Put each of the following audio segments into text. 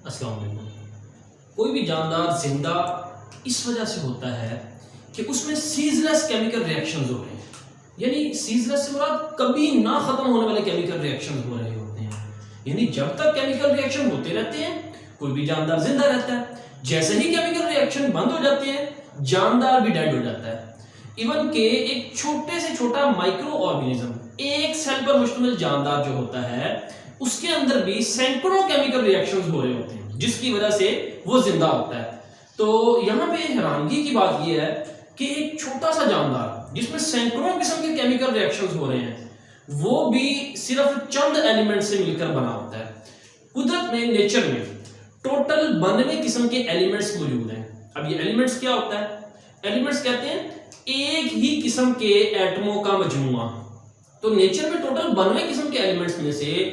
السلام علیکم. کوئی بھی جاندار زندہ اس وجہ سے ہوتا ہے کہ اس میں سیزلیس کیمیکل ریئیکشنز ہو رہے ہیں. یعنی سیزلیس سے مراد کبھی نہ ختم ہونے والے کیمیکل ریئیکشنز ہو رہے ہوتے ہیں. یعنی جب تک کیمیکل ریئیکشن ہوتے رہتے ہیں کوئی بھی جاندار زندہ رہتا ہے. جیسے ہی کیمیکل ریئیکشن بند ہو جاتے ہیں جاندار بھی ڈیڈ ہو جاتا ہے. ایون کہ ایک چھوٹے سے چھوٹا مائکرو آرگینزم ایک سیل پر مشتمل جاندار جو ہوتا ہے اس کے اندر بھی سینکڑوں کیمیکل ریئیکشنز ہو رہے ہوتے ہیں جس کی وجہ سے وہ زندہ ہوتا ہے. تو یہاں پہ حیرانگی کی بات یہ ہے کہ ایک چھوٹا سا جاندار جس میں سینکڑوں قسم کے کیمیکل ریئیکشنز ہو رہے ہیں وہ بھی صرف چند ایلیمنٹ سے مل کر بنا ہوتا ہے. قدرت میں نیچر میں ٹوٹل 92 قسم کے ایلیمنٹس موجود ہیں. اب یہ ایلیمنٹس کیا ہوتا ہے؟ ایلیمنٹس کہتے ہیں ایک ہی قسم کے ایٹموں کا مجموعہ. تو نیچر میں ٹوٹل 92 قسم کے ایلیمنٹس میں سے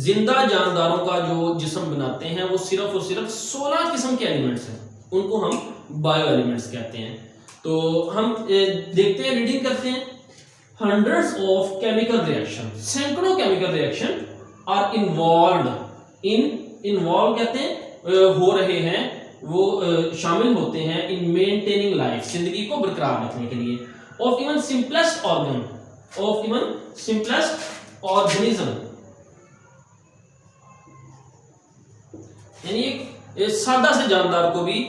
زندہ جانداروں کا جو جسم بناتے ہیں وہ صرف اور صرف 16 قسم کے ایلیمنٹس ہیں. ان کو ہم بایو ایلیمنٹس کہتے ہیں. تو ہم دیکھتے ہیں، ریڈنگ کرتے ہیں. ہنڈریڈز آف کیمیکل ریئیکشن، سینکڑوں chemical reaction are involved involve کہتے ہیں ہو رہے ہیں، وہ شامل ہوتے ہیں ان مینٹیننگ لائف، زندگی کو برقرار رکھنے کے لیے، of even simplest organ of even simplest organism. یعنی ایک سادہ سے جاندار کو بھی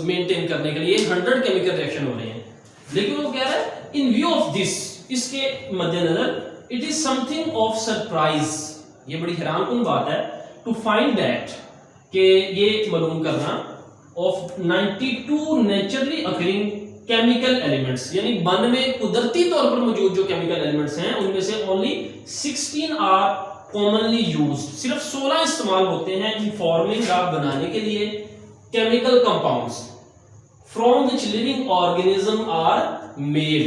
مینٹین کرنے کے لیے 100 کیمیکل ریئیکشن ہو رہے ہیں. لیکن وہ کہہ رہا ہے ان ویو آف دس، اس کے مد نظر it is some thing of surprise, یہ بڑی حیران کن بات ہے ٹو فائنڈ دیٹ، کہ یہ معلوم کرنا of 92 naturally occurring chemical elements, یعنی 92 قدرتی طور پر موجود جو کیمیکل ایلیمنٹس ہیں ان میں سے اونلی 16 آر کامنلی یوزڈ، صرف 16 استعمال ہوتے ہیں ان فارمنگ ڈرگ بنانے کے لیے chemical compounds from which living organism are made.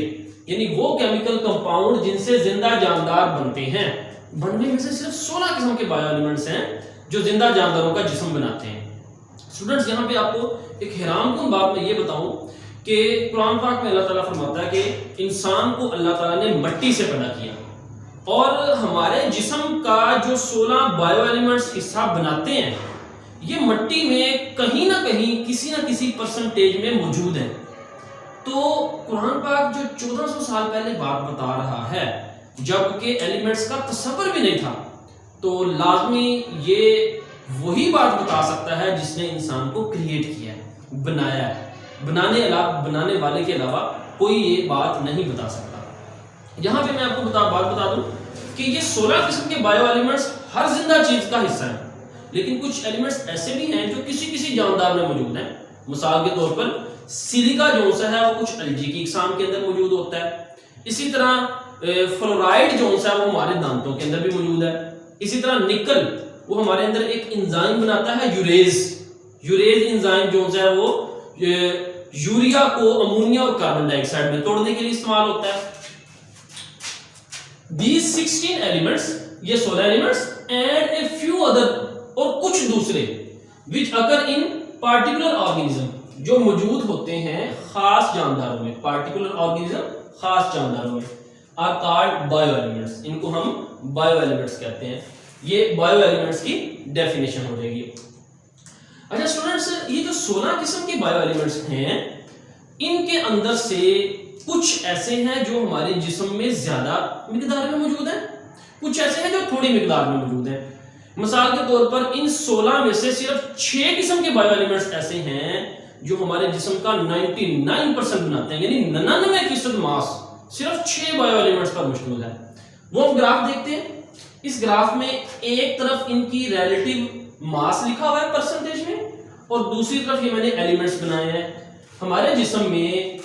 یعنی وہ کیمیکل کمپاؤنڈ جن سے زندہ جاندار بنتے ہیں. 92 میں سے صرف 16 قسم کے بایو ایلیمنٹس ہیں جو زندہ جانداروں کا جسم بناتے ہیں. اسٹوڈنٹس یہاں پہ آپ کو ایک حیران کن بات میں یہ بتاؤں کہ قرآن پاک میں اللہ تعالیٰ فرماتا ہے کہ انسان کو اللہ تعالیٰ نے مٹی سے پیدا کیا اور ہمارے جسم کا جو 16 بایو ایلیمنٹس حصہ بناتے ہیں یہ مٹی میں کہیں نہ کہیں کسی نہ کسی پرسنٹیج میں موجود ہے. تو قرآن پاک جو 1400 سال پہلے بات بتا رہا ہے جبکہ ایلیمنٹس کا تصور بھی نہیں تھا، تو لازمی یہ وہی بات بتا سکتا ہے جس نے انسان کو کریٹ کیا ہے، بنایا ہے. بنانے والے کے علاوہ کوئی یہ بات نہیں بتا سکتا. یہاں پہ میں آپ کو بات بتا دوں کہ یہ 16 قسم کے بایو ایلیمنٹس ہر زندہ چیز کا حصہ ہیں، لیکن کچھ ایلیمنٹس ایسے بھی ہیں جو کسی جاندار میں موجود ہیں. مثال کے طور پر سیلیکا جو ہے وہ کچھ الجی کی اقسام کے اندر موجود ہوتا ہے. اسی طرح فلورائڈ جو ہے وہ ہمارے دانتوں کے اندر بھی موجود ہے. اسی طرح نکل وہ ہمارے اندر ایک انزائم بناتا ہے یوریز انزائم جو ہے وہ یوریا کو امونیا اور کاربن ڈائی آکسائڈ میں توڑنے کے لیے استعمال ہوتا ہے. These 16 elements، یہ 16 elements and a few other، اور کچھ دوسرے which occur in particular organism، جو موجود ہوتے ہیں خاص جانداروں میں، particular organism خاص جانداروں میں، are called bio elements، ان کو ہم bio elements کہتے ہیں. یہ bio elements کی ڈیفینیشن ہو جائے گی. اچھا اسٹوڈنٹس، یہ جو 16 قسم کے بایو ایلیمنٹس ہیں ان کے اندر سے کچھ ایسے ہیں جو ہمارے جسم میں زیادہ مقدار میں موجود ہیں، کچھ ایسے ہیں جو تھوڑی مقدار میں موجود ہیں. مثال کے طور پر ان 16 میں سے صرف 6 قسم کے بایو ایلیمنٹس ایسے ہیں جو ہمارے جسم کا 99% بناتے ہیں، یعنی 99% ماس صرف 6 بایو ایلیمنٹس پر مشتمل ہے. وہ ہم گراف دیکھتے ہیں. اس گراف میں ایک طرف ان کی ریلیٹیو ماس لکھا ہوا ہے پرسنٹیج میں، اور دوسری طرف یہ میں نے ایلیمنٹس بنائے ہیں. ہمارے جسم میں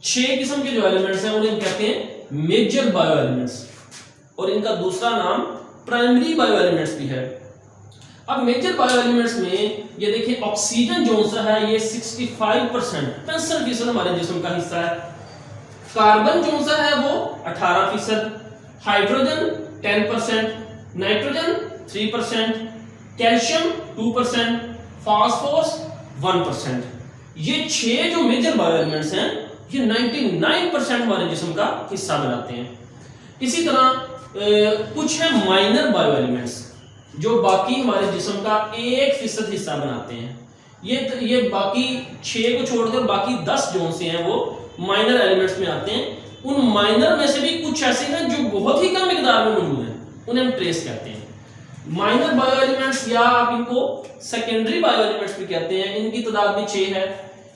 6 قسم کے جو ایلیمنٹس ہیں انہیں کہتے ہیں میجر بایو ایلیمنٹس، اور ان کا دوسرا نام پرائمری بایو ایلیمنٹس بھی ہے. اب میجر بایو ایلیمنٹس میں یہ دیکھیں آکسیجن جو سا ہے یہ 65% 65% ہمارے جسم کا حصہ ہے. کاربن جو سا ہے وہ 18%، ہائیڈروجن 10%، نائٹروجن 3%، کیلشیم 2%، فاسفورس 1%. یہ 6 جو میجر بایو ایلیمنٹس ہیں یہ 99% ہمارے جسم کا حصہ بناتے ہیں. اسی طرح کچھ ہیں مائنر بایو ایلیمنٹس. جو باقی ہمارے جسم کا 1% حصہ بناتے ہیں. یہ باقی 6 کو چھوڑ کر باقی 10 جو سے ہیں وہ مائنر ایلیمنٹس میں آتے ہیں. ان مائنر میں سے بھی کچھ ایسے ہیں جو بہت ہی کم مقدار میں موجود ہیں, انہیں ہم ٹریس کہتے ہیں. مائنر بایو ایلیمنٹس یا آپ ان کو سیکنڈری بایو ایلیمنٹس بھی کہتے ہیں. ان کی تعداد بھی 6 ہے.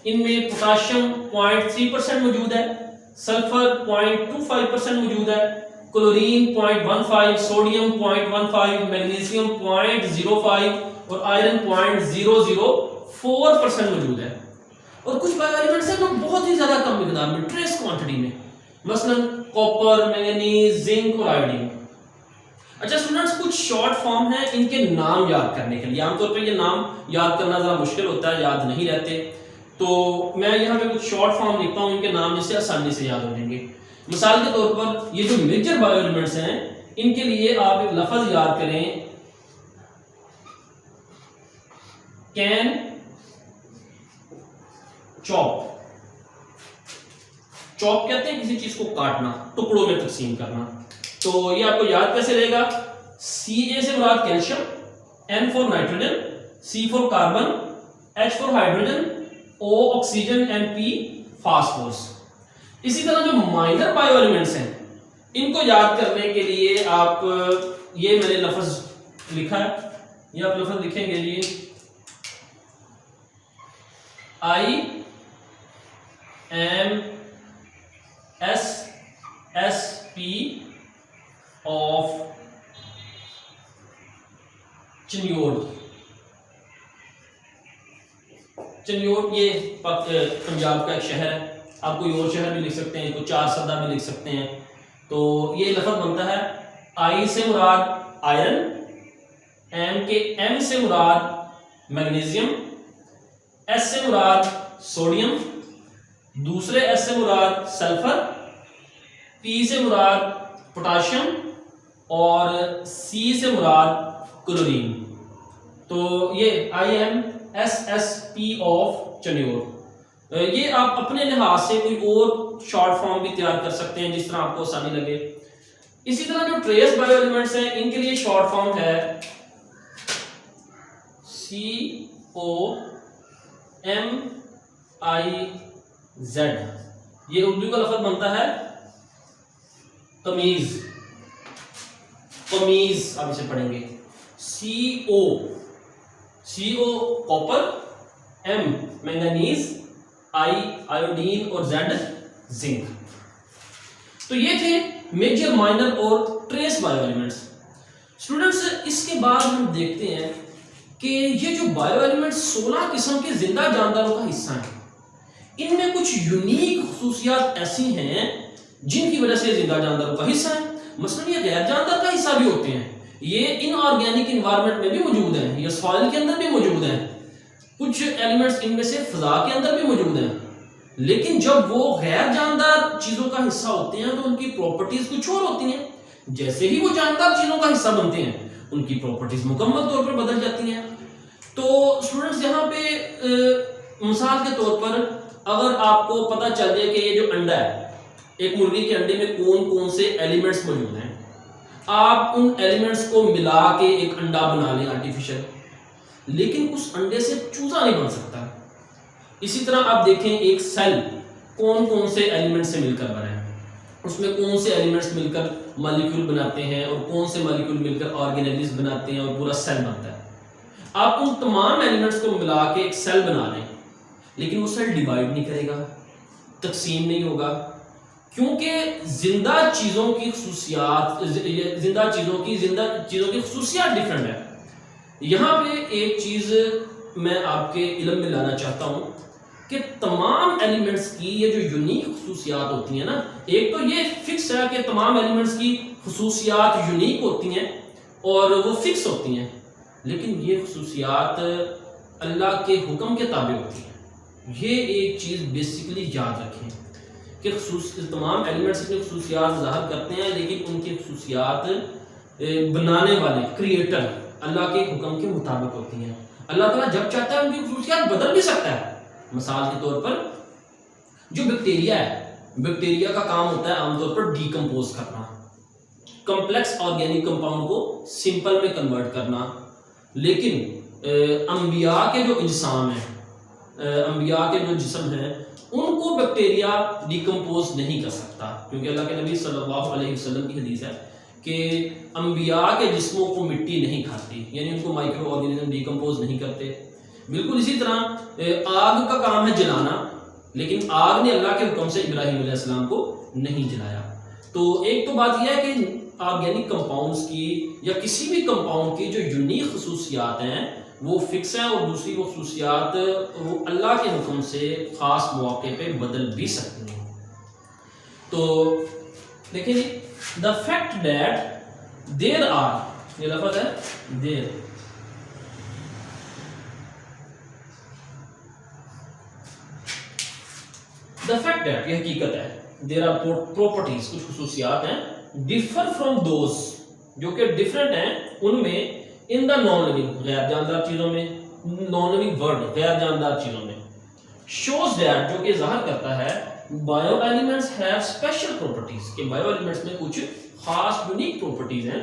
ان میں پوٹاشیم 0.3% موجود ہے, سلفر 0.25% موجود ہے, کلورین 0.15, سوڈیم 0.15, میگنیزیم 0.05 اور آئرن 0.004% موجود ہے. اور کچھ بایو ایلیمنٹس ہیں جو بہت ہی زیادہ کم مقدار میں, ٹریس کوانٹٹی میں, مثلا کاپر, مینگنیز, زنک اور آئوڈین. اچھا اسٹوڈنٹس, کچھ شارٹ فارم ہیں ان کے نام یاد کرنے کے لیے. عام طور پہ یہ نام یاد کرنا ذرا مشکل ہوتا ہے, یاد نہیں رہتے, تو میں یہاں پہ کچھ شارٹ فارم لکھتا ہوں ان کے نام, جس سے آسانی سے یاد ہو جائیں گے. مثال کے طور پر یہ جو میجر بایو ایلیمنٹس ہیں ان کے لیے آپ ایک لفظ یاد کریں, کین چاپ. چاپ کہتے ہیں کسی چیز کو کاٹنا, ٹکڑوں میں تقسیم کرنا. تو یہ آپ کو یاد کیسے رہے گا؟ Ca سے مراد calcium, N four nitrogen, C four carbon, H four hydrogen, O oxygen, and P phosphorus. اسی طرح جو مائنر بایو ایلیمنٹس ہیں ان کو یاد کرنے کے لیے آپ یہ میں نے لفظ لکھا ہے, یہ آپ لفظ لکھیں گے جی IMSSP of چنیوٹ. چنیوٹ یہ پنجاب کا ایک شہر ہے, آپ کوئی اور شہر بھی لکھ سکتے ہیں, کوئی 4 سدہ بھی لکھ سکتے ہیں. تو یہ لفظ بنتا ہے I سے مراد آئرن, M سے مراد میگنیزیم, S سے مراد سوڈیم, دوسرے S سے مراد سلفر, P سے مراد پوٹاشیم اور C سے مراد کلورین. تو یہ IMSSP آف چنیور. یہ آپ اپنے لحاظ سے کوئی اور شارٹ فارم بھی تیار کر سکتے ہیں جس طرح آپ کو آسانی لگے. اسی طرح جو ٹریس بایو ایلیمنٹس ہیں ان کے لیے شارٹ فارم ہے COMIZ. یہ اردو کا لفظ بنتا ہے تمیز. تمیز آپ اسے پڑھیں گے CO copper, M manganese, I iodine اور Z زنک. تو یہ تھے میجر, مائنر اور ٹریس بایو ایلیمنٹس. اسٹوڈنٹس اس کے بعد ہم دیکھتے ہیں کہ یہ جو بایو ایلیمنٹس 16 قسم کے زندہ جانداروں کا حصہ ہیں, ان میں کچھ یونیک خصوصیات ایسی ہیں جن کی وجہ سے زندہ جانداروں کا حصہ ہیں. مثلا یہ غیر جاندار کا حصہ بھی ہوتے ہیں, یہ ان آرگینک انوائرمنٹ میں بھی موجود ہیں, یہ سوائل کے اندر بھی موجود ہیں, کچھ ایلیمنٹس ان میں سے فضا کے اندر بھی موجود ہیں. لیکن جب وہ غیر جاندار چیزوں کا حصہ ہوتے ہیں تو ان کی پراپرٹیز کچھ اور ہوتی ہیں. جیسے ہی وہ جاندار چیزوں کا حصہ بنتے ہیں ان کی پراپرٹیز مکمل طور پر بدل جاتی ہیں. تو اسٹوڈنٹس یہاں پہ مثال کے طور پر اگر آپ کو پتہ چل جائے کہ یہ جو انڈا ہے, ایک مرغی کے انڈے میں کون کون سے ایلیمنٹس موجود ہیں, آپ ان ایلیمنٹس کو ملا کے ایک انڈا بنا لیں آرٹیفیشل, لیکن اس انڈے سے چوزا نہیں بن سکتا. اسی طرح آپ دیکھیں ایک سیل کون کون سے ایلیمنٹ سے مل کر بنا ہے, اس میں کون سے ایلیمنٹس مل کر مالیکیول بناتے ہیں اور کون سے مالیکیول مل کر آرگینیلز بناتے ہیں اور پورا سیل بنتا ہے. آپ ان تمام ایلیمنٹس کو ملا کے ایک سیل بنا لیں, لیکن وہ سیل ڈیوائڈ نہیں کرے گا, تقسیم نہیں ہوگا, کیونکہ زندہ چیزوں کی خصوصیات خصوصیات ڈیفرنٹ ہے. یہاں پہ ایک چیز میں آپ کے علم میں لانا چاہتا ہوں کہ تمام ایلیمنٹس کی یہ جو یونیک خصوصیات ہوتی ہیں نا, ایک تو یہ فکس ہے کہ تمام ایلیمنٹس کی خصوصیات یونیک ہوتی ہیں اور وہ فکس ہوتی ہیں, لیکن یہ خصوصیات اللہ کے حکم کے تابع ہوتی ہیں. یہ ایک چیز بیسیکلی یاد رکھیں کہ تمام ایلیمنٹس اپنی خصوصیات ظاہر کرتے ہیں, لیکن ان کی خصوصیات بنانے والے کریٹر اللہ کے حکم کے مطابق ہوتی ہیں. اللہ تعالیٰ جب چاہتا ہے ان کی خصوصیات بدل بھی سکتا ہے. مثال کے طور پر جو بیکٹیریا ہے, بیکٹیریا کا کام ہوتا ہے عام طور پر ڈیکمپوز کرنا, کمپلیکس آرگینک کمپاؤنڈ کو سمپل میں کنورٹ کرنا. لیکن انبیاء کے جو اجسام ہیں، انبیاء کے جو جسم ہیں، ان کو بیکٹیریا ڈیکمپوز نہیں کر سکتا، کیونکہ اللہ کے نبی صلی اللہ علیہ وسلم کی حدیث ہے کہ انبیاء کے جسموں کو مٹی نہیں کھاتی، یعنی ان کو مائکرو آرگینزم ڈیکمپوز نہیں کرتے. بالکل اسی طرح آگ کا کام ہے جلانا، لیکن آگ نے اللہ کے حکم سے ابراہیم علیہ السلام کو نہیں جلایا. تو ایک تو بات یہ ہے کہ آرگینک کمپاؤنڈز کی یا کسی بھی کمپاؤنڈ کی جو یونیک خصوصیات ہیں وہ فکس ہیں، اور دوسری وہ خصوصیات وہ اللہ کے حکم سے خاص مواقع پہ بدل بھی سکتی ہیں. تو دیکھیں جی، the fact that there are, یہ لفظ ہے دیر، دا فیکٹ دیٹ، یہ حقیقت ہے، دیر آر پراپرٹیز، کچھ خصوصیات ہیں، ڈفر فرام دوز، جو کہ ڈفرنٹ ہیں ان میں، ان دا نان لیونگ، غیر جاندار چیزوں میں، نان لیونگ ورلڈ، غیر جاندار چیزوں میں، شوز دیٹ، جو کہ ظاہر کرتا ہے، bio elements have special properties, کہ بایو ایلیمنٹس میں کچھ خاص یونیک پراپرٹیز ہیں،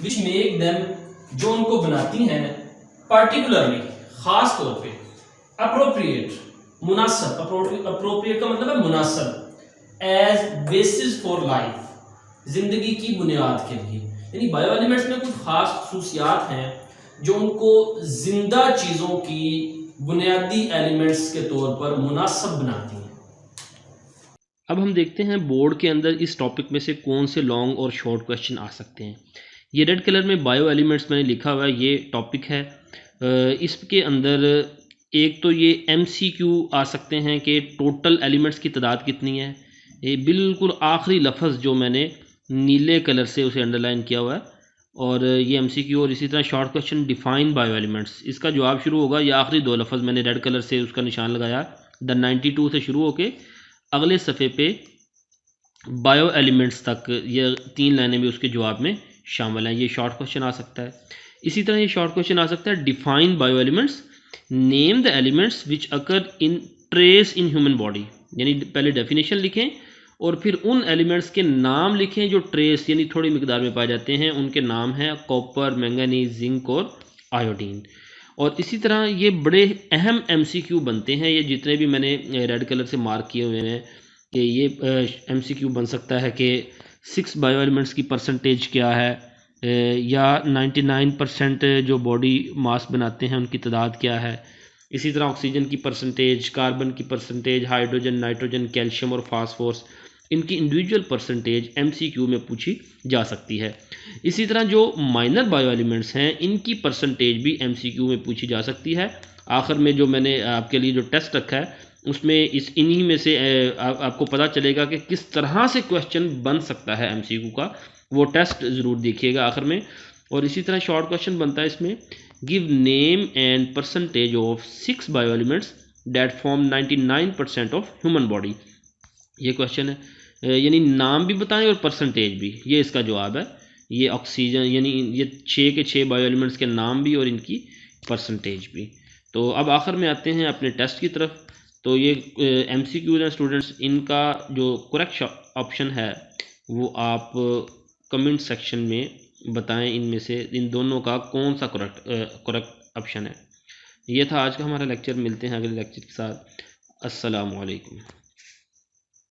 وچ میک دیم، جو ان کو بناتی ہیں، پارٹیکولرلی، خاص طور پہ، اپروپریٹ، مناسب، اپروپریٹ کا مطلب ہے مناسب، ایز بیسس فار لائف، زندگی کی بنیاد کے لیے. یعنی بایو ایلیمنٹس میں کچھ خاص خصوصیات ہیں جو ان کو زندہ چیزوں کی بنیادی ایلیمنٹس کے طور پر مناسب بناتی ہیں. اب ہم دیکھتے ہیں بورڈ کے اندر اس ٹاپک میں سے کون سے لانگ اور شارٹ کویشچن آ سکتے ہیں. یہ ریڈ کلر میں بایو ایلیمنٹس میں نے لکھا ہوا ہے، یہ ٹاپک ہے. اس کے اندر ایک تو یہ ایم سی کیو آ سکتے ہیں کہ ٹوٹل ایلیمنٹس کی تعداد کتنی ہے. یہ بالکل آخری لفظ جو میں نے نیلے کلر سے اسے انڈر لائن کیا ہوا ہے، اور یہ ایم سی کیو. اور اسی طرح short question define bio elements, اس کا جواب شروع ہوگا، یہ آخری دو لفظ میں نے ریڈ کلر سے اس کا نشان لگایا، دا 92 سے شروع ہو کے اگلے صفحے پہ بایو ایلیمنٹس تک، یہ 3 لائنیں بھی اس کے جواب میں شامل ہیں. یہ شارٹ کویشچن آ سکتا ہے. اسی طرح یہ شارٹ کویشچن آ سکتا ہے define bio elements, name the elements which occur in trace in human body. یعنی پہلے ڈیفینیشن لکھیں اور پھر ان ایلیمنٹس کے نام لکھیں جو ٹریس یعنی تھوڑی مقدار میں پائے جاتے ہیں. ان کے نام ہیں کاپر، مینگنیز، زنک اور آیوڈین. اور اسی طرح یہ بڑے اہم ایم سی کیو بنتے ہیں، یہ جتنے بھی میں نے ریڈ کلر سے مارک کیے ہوئے ہیں، کہ یہ ایم سی کیو بن سکتا ہے کہ 6 بایو ایلیمنٹس کی پرسنٹیج کیا ہے، یا 99% جو باڈی ماس بناتے ہیں ان کی تعداد کیا ہے. اسی طرح آکسیجن کی پرسنٹیج، کاربن کی پرسنٹیج، ہائیڈروجن، نائٹروجن، کیلشیم اور فاسفورس، ان کی انڈیویجول پرسنٹیج ایم سی کیو میں پوچھی جا سکتی ہے. اسی طرح جو مائنر بایو ایلیمنٹس ہیں ان کی پرسنٹیج بھی ایم سی کیو میں پوچھی جا سکتی ہے. آخر میں جو میں نے آپ کے لیے جو ٹیسٹ رکھا ہے اس میں انہی میں سے آپ کو پتہ چلے گا کہ کس طرح سے کویشچن بن سکتا ہے ایم سی کیو کا، وہ ٹیسٹ ضرور دیکھیے گا آخر میں. اور اسی طرح شارٹ کویشچن بنتا ہے اس میں، give name and percentage of 6 bio elements that form 99% of human body. یہ کویشچن ہے، یعنی نام بھی بتائیں اور پرسنٹیج بھی. یہ اس کا جواب ہے. یہ آکسیجن، یعنی یہ 6 کے 6 بایو ایلیمنٹس کے نام بھی اور ان کی پرسنٹیج بھی. تو اب آخر میں آتے ہیں اپنے ٹیسٹ کی طرف. تو یہ ایم سی کیوز ہیں اسٹوڈنٹس، ان کا جو کریکٹ آپشن ہے وہ آپ کمنٹ سیکشن میں بتائیں، ان میں سے ان دونوں کا کون سا کریکٹ آپشن ہے. یہ تھا آج کا ہمارا لیکچر. ملتے ہیں اگلے لیکچر کے ساتھ. السلام علیکم.